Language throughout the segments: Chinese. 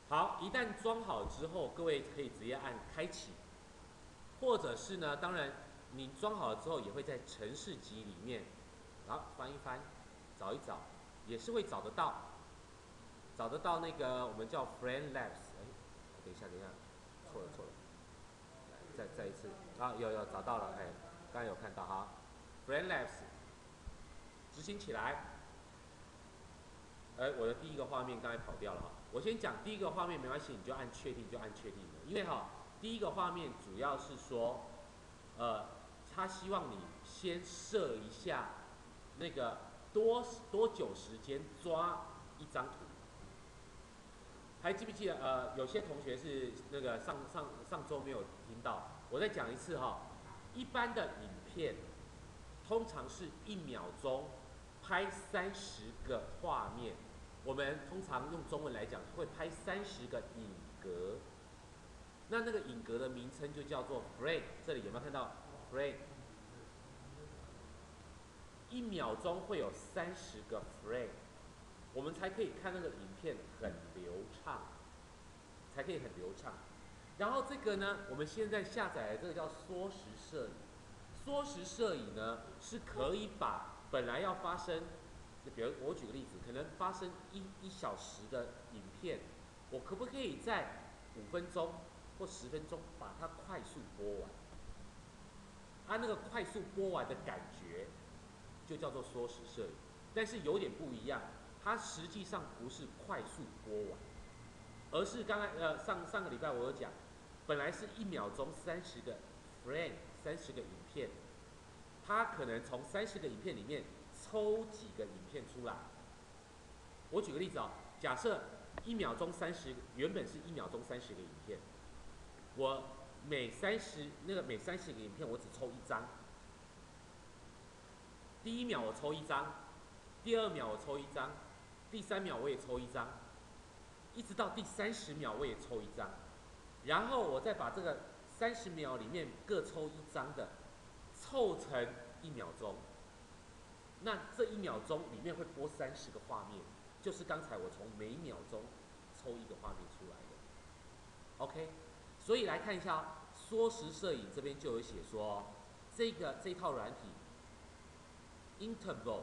好，一旦装好之后，各位可以直接按开启，或者是呢，当然你装好了之后也会在程式集里面，然后翻一翻，找一找，也是会找得到，找得到那个我们叫 Friend Labs。哎，等一下，错了，来再一次啊，有找到了，哎，刚才有看到哈，Friend Labs 执行起来。我的第一个画面刚才跑掉了哈，我先讲第一个画面没关系，你就按确定就按确定的，因为哈，第一个画面主要是说，他希望你先设一下那个多久时间抓一张图，还记不记得？有些同学是那个上周没有听到，我再讲一次哈，一般的影片通常是1秒钟拍30个画面，我们通常用中文来讲会拍30个影格，那个影格的名称就叫做 frame， 这里有没有看到 frame？ 1秒钟会有30个 frame， 我们才可以看那个影片很流畅，才可以很流畅。然后这个呢，我们现在下载的这个叫缩时摄影。缩时摄影呢，是可以把本来要发生，比如我举个例子，可能发生一小时的影片，我可不可以在5分钟或10分钟把它快速播完？它那个快速播完的感觉，就叫做缩时摄影。但是有点不一样，它实际上不是快速播完，而是刚才上个礼拜我有讲，本来是1秒钟30个 frame， 30个影片，它可能从30个影片里面抽几个影片出来。我举个例子哦，假设原本是1秒钟30个影片，我每30个影片我只抽一张，第1秒我抽一张，第2秒我抽一张，第3秒我也抽一张，一直到第30秒我也抽一张，然后我再把这个30秒里面各抽一张的凑成1秒钟，那这1秒钟里面会播30个画面，就是刚才我从每秒钟抽一个画面出来的。OK， 所以来看一下缩时摄影这边就有写说，这套软体 interval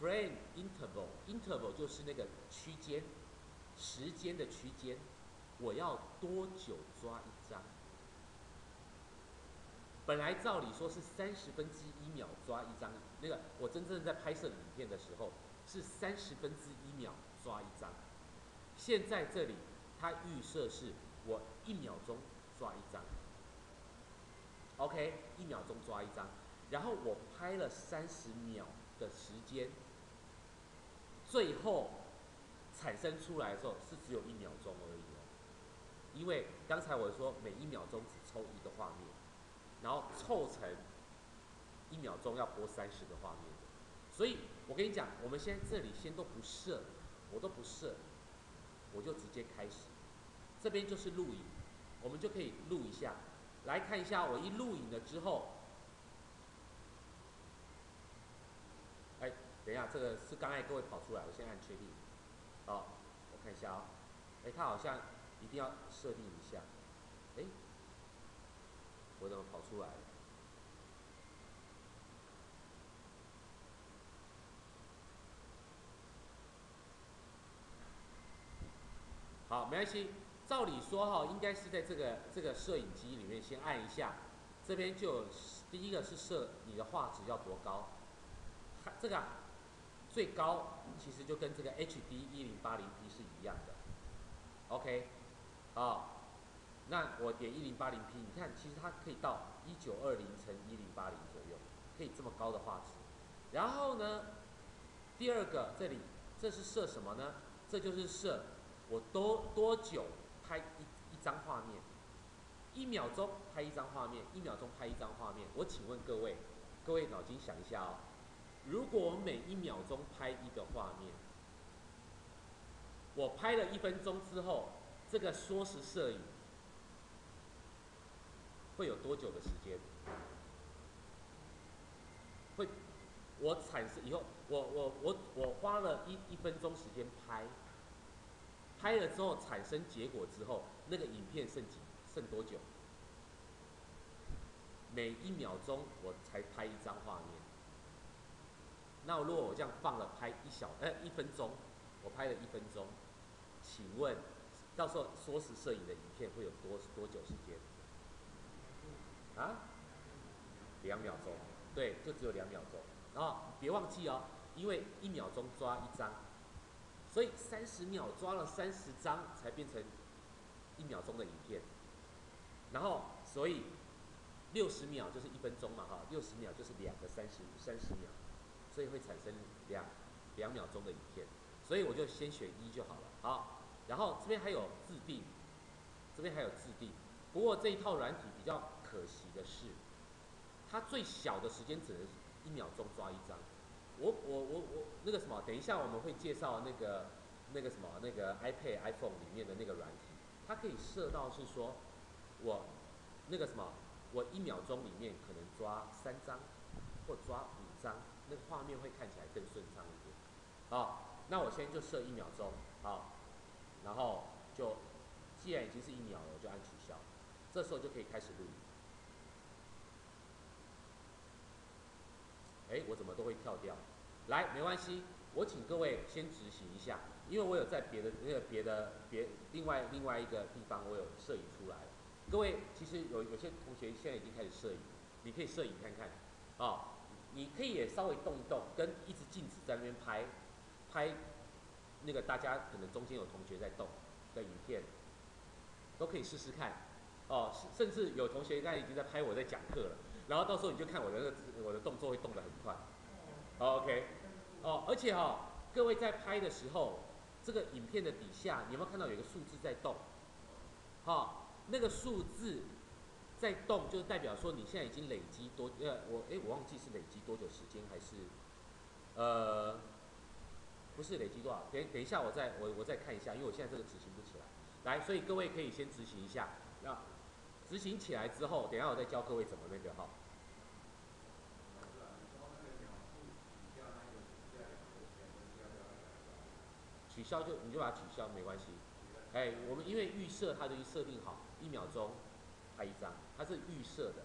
frame interval 就是那个区间，时间的区间，我要多久抓一张？本来照理说是1/30秒抓一张，那个我真正在拍摄影片的时候是1/30秒抓一张。现在这里它预设是我1秒钟抓一张 ，OK， 1秒钟抓一张，然后我拍了30秒的时间，最后产生出来的时候是只有1秒钟而已哦，因为刚才我说每1秒钟只抽一个画面，然后凑成1秒钟要播30个画面的，所以我跟你讲，我们现在这里先都不设，我都不设，我就直接开始。这边就是录影，我们就可以录一下，来看一下我一录影了之后，哎，等一下，这个是刚才各位跑出来，我先按确定。好，我看一下哦，哎，它好像一定要设定一下，哎，我怎么跑出来了？好，没关系。照理说哈，应该是在这个摄影机里面先按一下，这边就有第一个是设你的画质要多高，这个最高其实就跟这个 HD 1080p 是一样的。OK， 好，那我点1080p，你看其实它可以到1920×1080左右，可以这么高的画质。然后呢，第二个这是设什么呢？这就是设我多久拍一张画面，1秒钟拍一张画面，1秒钟拍一张画面。我请问各位脑筋想一下哦，如果我每1秒钟拍一个画面，我拍了1分钟之后，这个缩时摄影会有多久的时间？会，我产生以后，我花了1分钟时间拍，拍了之后产生结果之后，那个影片剩多久？每1秒钟我才拍一张画面。那如果我这样放了拍1分钟，我拍了1分钟，请问到时候缩时摄影的影片会有多久时间？啊？2秒钟，对，就只有2秒钟。然后别忘记哦，因为1秒钟抓1张，所以30秒抓了30张才变成1秒钟的影片。然后所以60秒就是1分钟嘛，哈，60秒就是2个30秒，所以会产生2秒钟的影片。所以我就先选1就好了。好，然后这边还有自定，不过这一套软体比较可惜的是，它最小的时间只能1秒钟抓1张。我那个什么，等一下我们会介绍那个 iPad、iPhone 里面的那个软体，它可以设到是说，我那个什么，我1秒钟里面可能抓3张，或抓5张，那个画面会看起来更顺畅一点。好，那我先就设1秒钟，好，然后就既然已经是1秒了，我就按取消，这时候就可以开始录影。我怎么都会跳掉？来，没关系，我请各位先执行一下，因为我有在另外一个地方我有摄影出来了。各位，其实有些同学现在已经开始摄影，你可以摄影看看，哦，你可以也稍微动一动，跟一直静止在那边拍那个大家可能中间有同学在动的影片，都可以试试看。哦，甚至有同学现在已经在拍我在讲课了，然后到时候你就看我的动作会动得很快。OK， 哦，而且各位在拍的时候，这个影片的底下，你有没有看到有一个数字在动？那个数字在动，就代表说你现在已经累积我忘记是累积多久时间，还是不是累积多少？等一下我再看一下，因为我现在这个执行不起来。来，所以各位可以先执行一下，那执行起来之后，等一下我再教各位怎么那个哈。取消你就把它取消，没关系。我们因为预设它就设定好1秒钟拍1张，它是预设的。